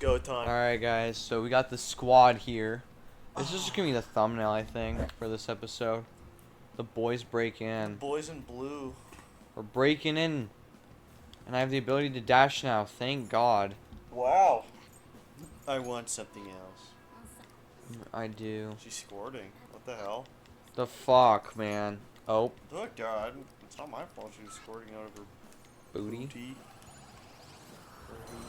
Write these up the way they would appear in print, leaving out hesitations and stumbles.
go time. Alright guys, so we got the squad here. This is just gonna be the thumbnail, I think, for this episode. The boys break in. Boys in blue. We're breaking in. And I have the ability to dash now, thank God. Wow. I want something else. I do. She's squirting. What the hell? The fuck, man. Oh. Oh God. It's not my fault she was squirting out of her Booty. booty.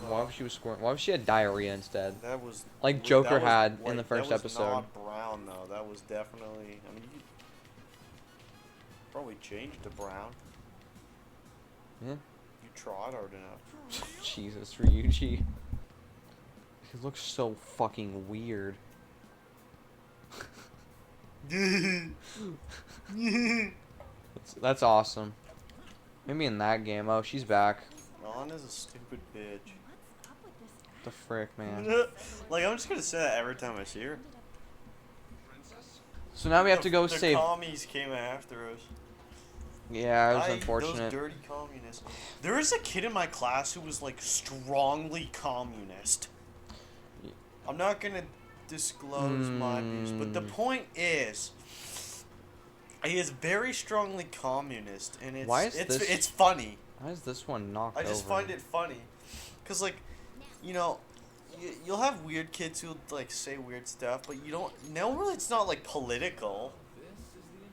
Why was she was squirting? Why was she had diarrhea instead? That was Like Joker that was, had like, in the first that was episode. Not brown though. That was definitely. I mean, you probably changed to brown. Yeah. You tried hard enough. Jesus, Ryuji. He looks so fucking weird. That's awesome. Maybe in that game. Oh, she's back. Anna's a stupid bitch. The frick, man. Like, I'm just gonna say that every time I see her. So now we have to go the save. The commies came after us. Yeah, it was unfortunate. Those dirty communists. There is a kid in my class who was like strongly communist. I'm not gonna disclose my views, but the point is, he is very strongly communist, and it's funny. Why is this one knocked over? I just find it funny, cause like, you know, you'll have weird kids who like say weird stuff, but you don't. No, really, it's not like political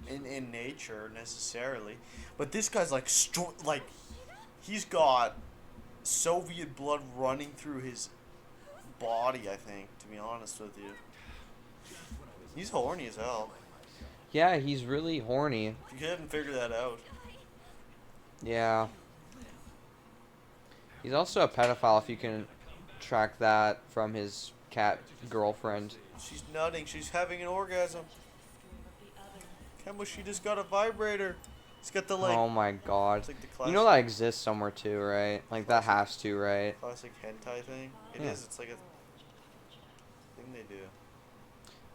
in nature necessarily. But this guy's like he's got Soviet blood running through his body. I think, to be honest with you, he's horny as hell. Yeah, he's really horny. If you haven't figured that out. Yeah. He's also a pedophile if you can track that from his cat girlfriend. She's nutting. She's having an orgasm. Kemba, she just got a vibrator. It's got the like. Oh my God. It's like the classic, you know that exists somewhere too, right? Like that has to, right? Classic hentai thing. It is. It's like a thing they do.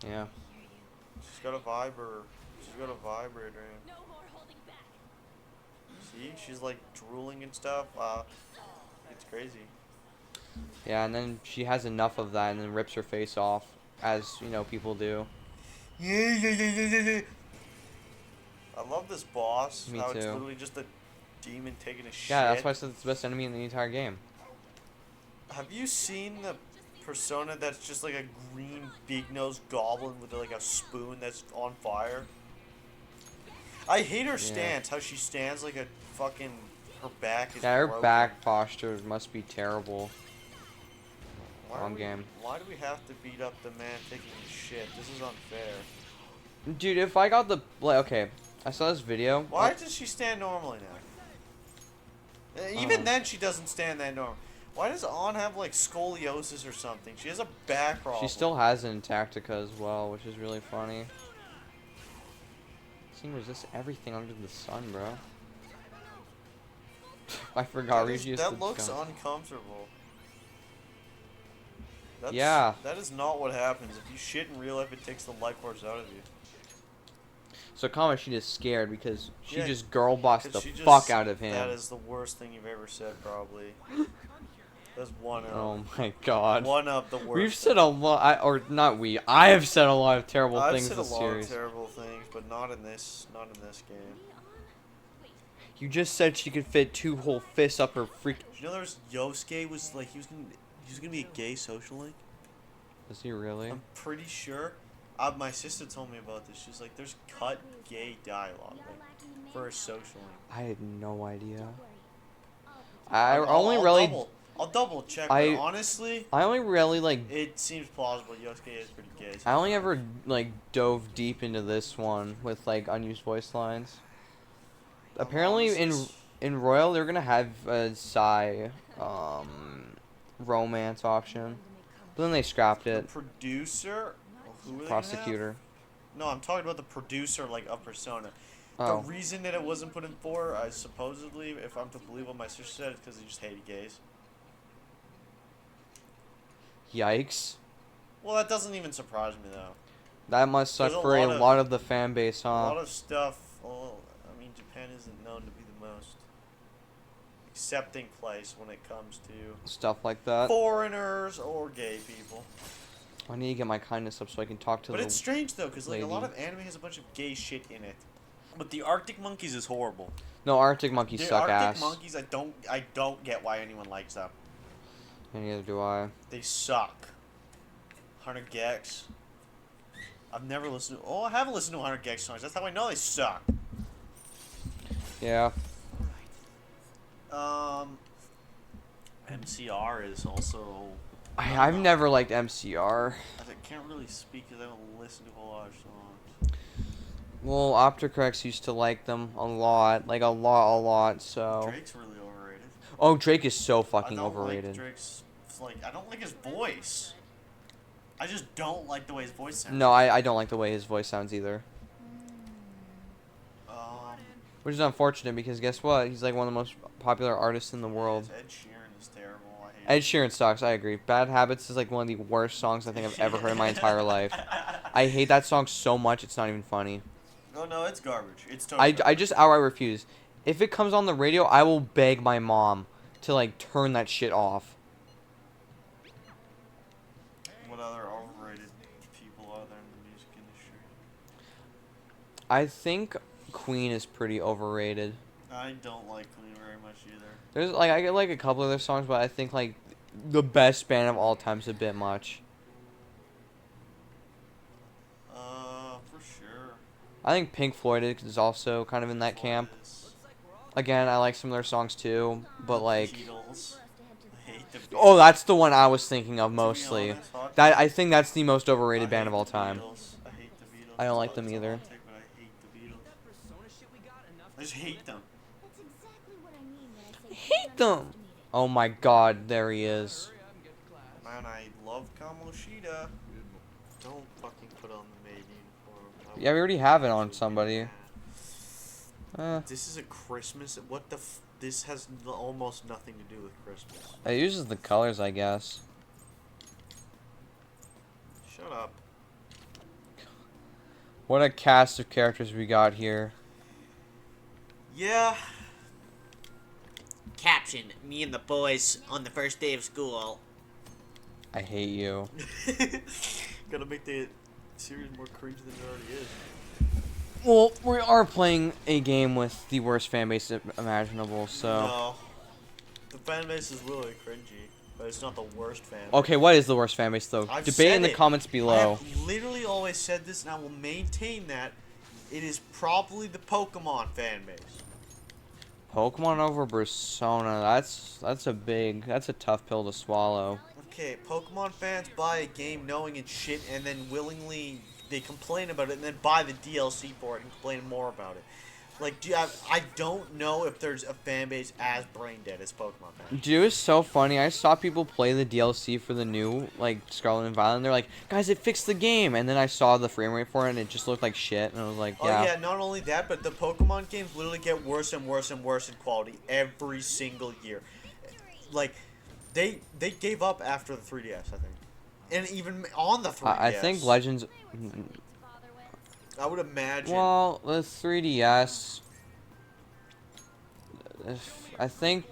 Yeah. She's got a vibrator. She's got a vibrator. See, she's like drooling and stuff. It's crazy. Yeah, and then she has enough of that and then rips her face off, as you know people do. Yeah. I love this boss. Me How too. It's literally just a demon taking a shit. Yeah, that's why I said it's the best enemy in the entire game. Have you seen the persona that's just like a green big-nosed goblin with like a spoon that's on fire? I hate her stance. How she stands like a fucking. Her back is. Yeah, her broken. back posture must be terrible. Wrong game. Why do we have to beat up the man taking a shit? This is unfair. Dude, if I got the okay, I saw this video. Why does she stand normally now? Even then, she doesn't stand that normal. Why does Ann have like scoliosis or something? She has a back problem. She still has it in Tactica as well, which is really funny. This thing resists everything under the sun, bro. I forgot. That looks uncomfortable. Yeah. That is not what happens. If you shit in real life, it takes the life force out of you. So Kama, she just scared because she just girl bossed the fuck fuck out of him. That is the worst thing you've ever said, probably. That's one up. Oh my God. One up the worst. We've said a lot, or not we. I have said a lot of terrible things in this series. I've said a lot of terrible things, but not in this game. You just said she could fit 2 whole fists up her freak. You know, there's Yosuke was like he was gonna be a gay social link. Is he really? I'm pretty sure. My sister told me about this. She's like, there's cut gay dialogue like, for a social link. I had no idea. I'll double check. But honestly, I only really like. It seems plausible. Yosuke is pretty gay. I only ever like dove deep into this one with like unused voice lines. Apparently in Royal they're gonna have a Psy romance option, but then they scrapped it. The producer, who are Prosecutor. No, I'm talking about the producer like of Persona. Oh. The reason that it wasn't put in 4, supposedly, if I'm to believe what my sister said, is because they just hated gays. Yikes. Well, that doesn't even surprise me though. That must suck for a lot of the fan base, huh? A lot of stuff. Well, I mean, Japan isn't known to be the most accepting place when it comes to Stuff like that. foreigners or gay people. I need to get my kindness up so I can talk to But the it's strange though, because like a lot lady. of anime has a bunch of gay shit in it. But the Arctic Monkeys is horrible. No, Arctic monkeys The suck Arctic ass. Monkeys, I don't get why anyone likes them. And neither do I. They suck. 100 Gex. I've never listened to. Oh, I haven't listened to 100 Gex songs. That's how I know they suck. Yeah. MCR is also. I've never liked MCR. I can't really speak because I don't listen to a whole lot of songs. Well, Opticrex used to like them a lot. Like, a lot, so... Drake's really overrated. Oh, Drake is so I fucking don't overrated. like Drake's. Like, I don't like his voice. I just don't like the way his voice sounds. No, I don't like the way his voice sounds either. Which is unfortunate because guess what? He's like one of the most popular artists in the world. Ed Sheeran is terrible. I Ed hate Sheeran sucks, I agree. Bad Habits is like one of the worst songs I think I've ever heard in my entire life. I hate that song so much it's not even funny. Oh no, it's garbage. It's totally I just outright refuse. If it comes on the radio, I will beg my mom to like turn that shit off. What other overrated people are there in the music industry? I think Queen is pretty overrated. I don't like Queen very much either. There's like I get like a couple of their songs, but I think like the best band of all time is a bit much. For sure. I think Pink Floyd is also kind of in that camp. Again, I like some of their songs too, but like, Beatles. I hate the Beatles. oh, that's the one I was thinking of To be mostly. honest, Hot That Take- I think that's the most I overrated hate band of the all time. Beatles. I hate the Beatles. I don't like It's them a either. hot take, but I hate the Beatles. I just hate them. That's exactly what I mean when I say Hate them. Oh my God, there he is. Man, I love Kamoshida. Don't fucking put on the maid uniform. Yeah, we already have it on somebody. This is a Christmas. What the? This has almost nothing to do with Christmas. It uses the colors, I guess. Shut up. What a cast of characters we got here. Yeah. Caption, me and the boys on the first day of school. I hate you. Gotta make the series more cringe than it already is. Well, we are playing a game with the worst fan base imaginable, so... No. The fan base is really cringy, but it's not the worst fan base. Okay, what is the worst fan base, though? I've Debate said in the it. comments I below. have literally always said this, and I will maintain that. It is probably the Pokemon fan base. Pokemon over Persona, that's a tough pill to swallow. Okay, Pokemon fans buy a game knowing it's shit, and then willingly they complain about it, and then buy the DLC for it and complain more about it. Like, I don't know if there's a fan base as brain dead as Pokemon fans. Dude, it's so funny. I saw people play the DLC for the new, like, Scarlet and Violet, and they're like, guys, it fixed the game. And then I saw the frame rate for it, and it just looked like shit. And I was like, yeah. Oh yeah, not only that, but the Pokemon games literally get worse and worse and worse in quality every single year. Like, they gave up after the 3DS, I think. And even on the 3DS. I think Legends... I would imagine. Well, the 3DS... I think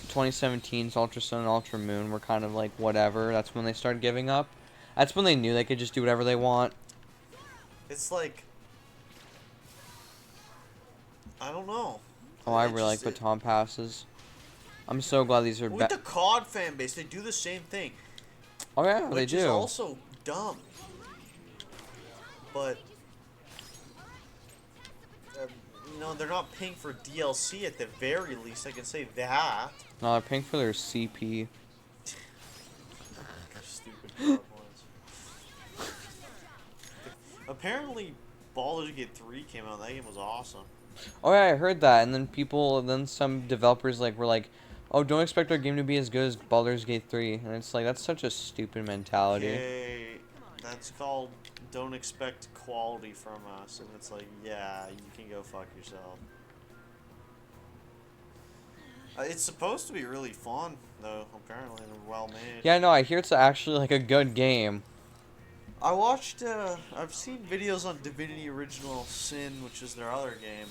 2017's Ultra Sun and Ultra Moon were kind of like whatever. That's when they started giving up. That's when they knew they could just do whatever they want. It's like, I don't know. Oh, I It really like just- baton passes. I'm so glad these are With back. the COD fan base, they do the same thing. Oh yeah, they Which is do. also dumb. But, they're not paying for DLC at the very least. I can say that. No, they're paying for their CP. Stupid COD ones. Apparently, Baldur's Gate 3 came out. That game was awesome. Oh yeah, I heard that. And then some developers were like, "Oh, don't expect our game to be as good as Baldur's Gate 3." And it's like that's such a stupid mentality. Okay, that's called don't expect quality from us. And it's like, yeah, you can go fuck yourself. It's supposed to be really fun, though, apparently, and well made. Yeah, no, I hear it's actually like a good game. I watched, I've seen videos on Divinity Original Sin, which is their other game,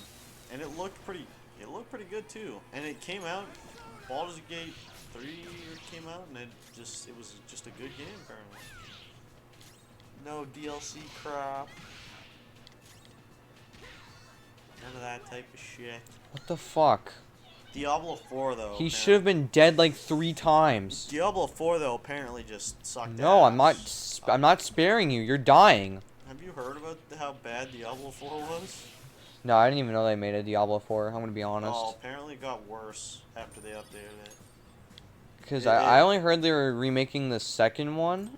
and it looked pretty good too. And it came out Baldur's Gate 3 came out, and it was just a good game apparently. No DLC crap. None of that type of shit. What the fuck? Diablo 4 though. He should have been dead like 3 times. Diablo 4 though apparently just sucked No, ass. I'm not sparing you. You're dying. Have you heard about how bad Diablo 4 was? No, I didn't even know they made a Diablo 4. I'm gonna be honest. Oh, apparently it got worse after they updated it. Because I only heard they were remaking the second one.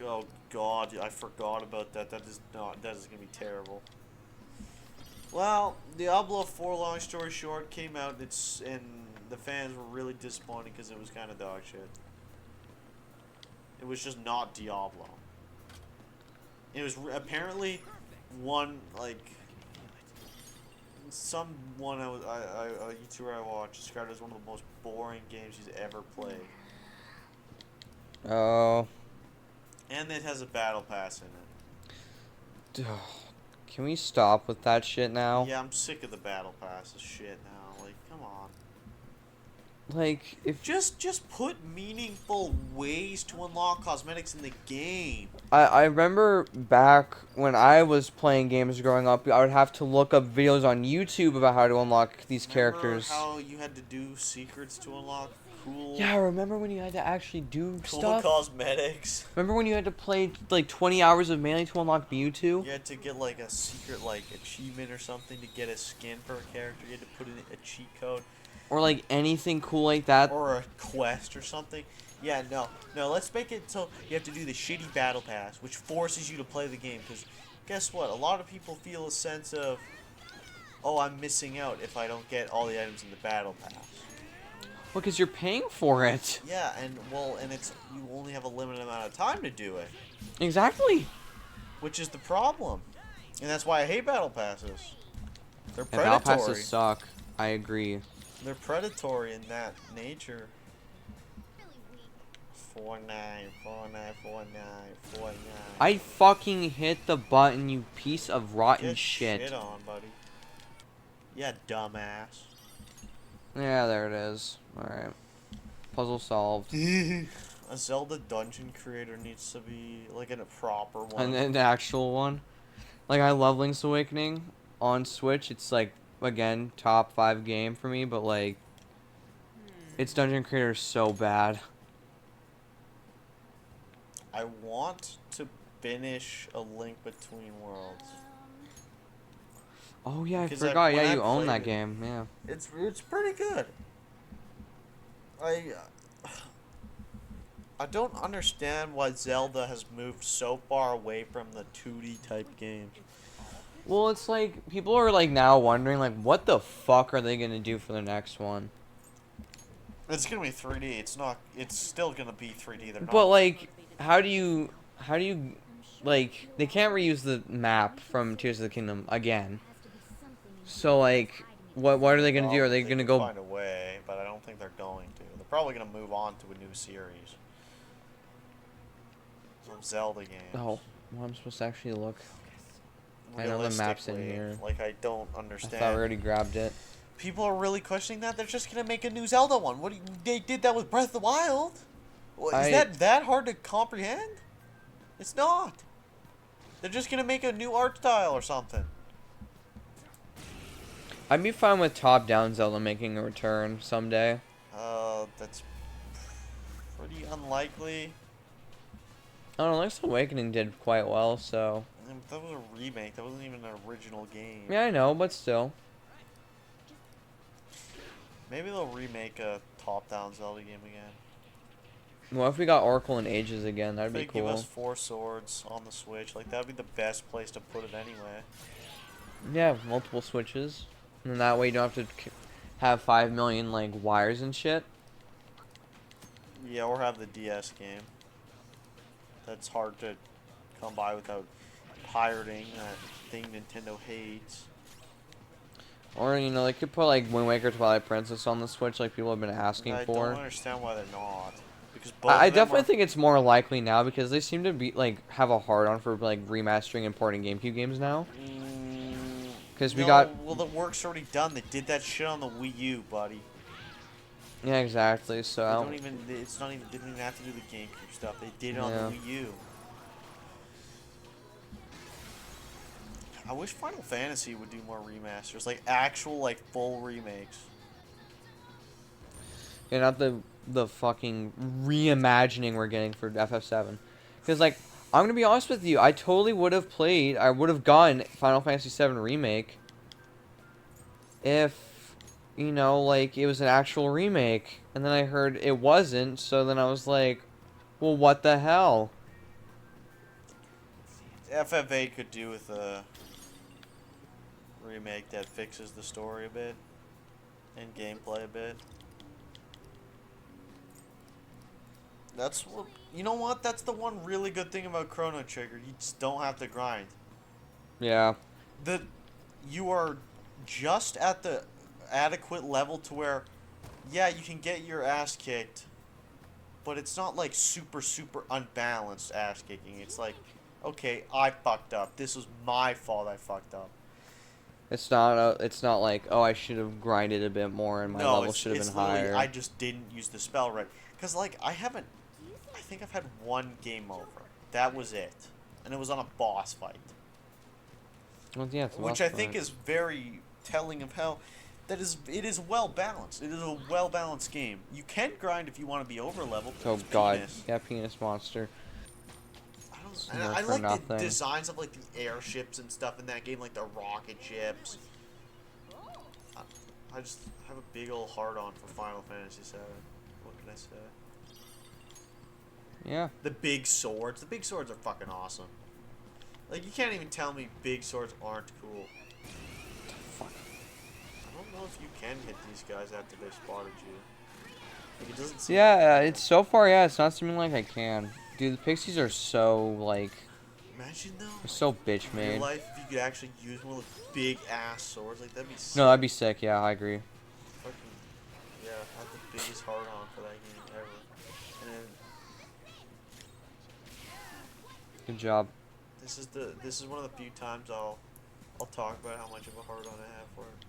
Oh god, I forgot about that. That is gonna be terrible. Well, Diablo 4, long story short, came out. And the fans were really disappointed because it was kind of dog shit. It was just not Diablo. It was apparently one like someone a YouTuber I watched described it as one of the most boring games he's ever played. Oh. And it has a battle pass in it. Can we stop with that shit now? Yeah, I'm sick of the battle passes shit now. Like, come on. Like, if Just put meaningful ways to unlock cosmetics in the game. I remember back when I was playing games growing up, I would have to look up videos on YouTube about how to unlock these characters. Remember how you had to do secrets to unlock cool? Yeah, remember when you had to actually do Cool stuff? cosmetics. Remember when you had to play like 20 hours of melee to unlock Mewtwo? You had to get like a secret like achievement or something to get a skin for a character. You had to put in a cheat code. Or like anything cool like that. Or a quest or something. Yeah, no, let's make it so you have to do the shitty battle pass, which forces you to play the game. Because guess what? A lot of people feel a sense of, oh, I'm missing out if I don't get all the items in the battle pass. Well, because you're paying for it. Yeah, and it's you only have a limited amount of time to do it, Exactly. which is the problem, and that's why I hate battle passes. They're And battle predatory. passes suck. I agree. They're predatory in that nature. 49494949. I fucking hit the button, you piece of rotten Get shit. shit on, buddy. Yeah, dumbass. Yeah, there it is. Alright. Puzzle solved. A Zelda dungeon creator needs to be like in a proper one. And an actual one. Like, I love Link's Awakening on Switch. It's like, again, top 5 game for me, but like, its dungeon creator is so bad. I want to finish A Link Between Worlds. Oh yeah, I Because forgot. when Yeah, I you own played that it- game. Yeah. It's pretty good. I don't understand why Zelda has moved so far away from the 2D type games. Well, it's like people are like now wondering like, what the fuck are they gonna do for the next one? It's gonna be 3D. It's still gonna be 3D. They're not. But like, how do you like? They can't reuse the map from Tears of the Kingdom again. So like, what are they gonna do? Are they gonna can go? find a way? But I don't think they're going to. They're probably gonna move on to a new series. Some Zelda games. Oh, well, I'm supposed to actually look. I know the map's in Realistically, here. Like I don't I understand. thought we already grabbed it. People are really questioning that. They're just gonna make a new Zelda one. They did that with Breath of the Wild. Is that hard to comprehend? It's not. They're just gonna make a new art style or something. I'd be fine with top-down Zelda making a return someday. That's pretty unlikely. I don't know, Link's Awakening did quite well, so. That was a remake. That wasn't even an original game. Yeah, I know, but still. Maybe they'll remake a top-down Zelda game again. What if we got Oracle in Ages again? That'd If be they give cool. us 4 swords on the Switch, like that'd be the best place to put it anyway. Yeah, multiple switches. And that way you don't have to have 5 million, like, wires and shit. Yeah, or have the DS game. That's hard to come by without pirating that thing Nintendo hates. Or, you know, they could put, like, Wind Waker Twilight Princess on the Switch like people have been asking I for. don't understand why they're not. Because both I of them definitely are, think it's more likely now because they seem to be, like, have a hard-on for, like, remastering and porting GameCube games now. Because we got... Well, the work's already done. They did that shit on the Wii U, buddy. Yeah, exactly. So They I don't don't. even. It's not even. They didn't even have to do the GameCube stuff. They did it on the Yeah. Wii U. I wish Final Fantasy would do more remasters, like actual, like full remakes. Yeah, not the fucking reimagining we're getting for FF7. Because like I'm gonna be honest with you, I totally would have played. I would have gotten Final Fantasy 7 remake if like it was an actual remake. And then I heard it wasn't. So then I was like, well, what the hell? FF8 could do with a remake that fixes the story a bit and gameplay a bit. That's what. You know what? That's the one really good thing about Chrono Trigger. You just don't have to grind. Yeah. The you are just at the adequate level to where, yeah, you can get your ass kicked, but it's not like super unbalanced ass kicking. It's like, okay, I fucked up. This was my fault. I fucked up. It's not like, oh, I should have grinded a bit more and my No, level should have it's been literally I higher. just didn't use the spell right. Cause like I haven't. I think I've had one game over. That was it, and it was on a boss fight. Well, yeah, it's a Which boss I think fight. is very telling of how it is well balanced. It is a well balanced game. You can grind if you want to be over leveled. Oh It's god, penis. yeah, penis monster. I don't. It's And nerfed I for like the nothing. designs of like the airships and stuff in that game, like the rocket ships. I, I just have a big old heart on for Final Fantasy VII. What can I say? Yeah. The big swords. The big swords are fucking awesome. Like you can't even tell me big swords aren't cool. Fuck. I don't know if you can hit these guys after they spotted you. Like, it doesn't seem like Yeah, you can. it's so far. Yeah, it's not seeming like I can. Dude, the pixies are so like, Imagine though, they're like, so bitch in real made. life, if you could actually use one of those big ass swords, like that'd be sick. No, that'd be sick. Yeah, I agree. Fucking, yeah, I have the biggest heart on for that game ever. And then Good job. this is one of the few times I'll talk about how much of a heart on I have for it.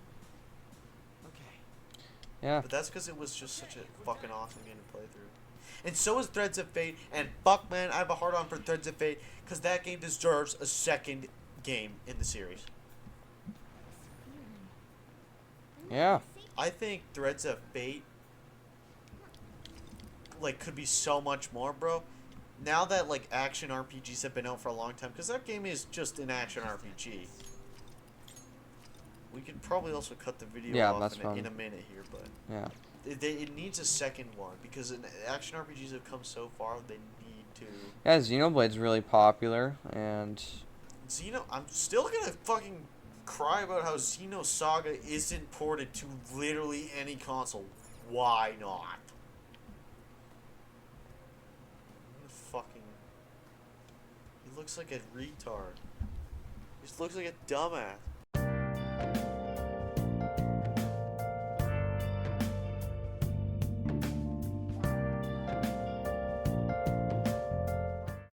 Yeah. But that's because it was just such a fucking awesome game to play through. And so is Threads of Fate. And fuck, man, I have a hard on for Threads of Fate because that game deserves a second game in the series. Yeah. I think Threads of Fate like could be so much more, bro. Now that like action RPGs have been out for a long time, because that game is just an action RPG. We could probably also cut the video Yeah, off that's in fine. a minute here, but Yeah. it needs a second one because action RPGs have come so far. They need to. Yeah, Xenoblade's really popular, and I'm still gonna fucking cry about how Xenosaga isn't ported to literally any console. Why not? Fucking. He looks like a retard. He just looks like a dumbass.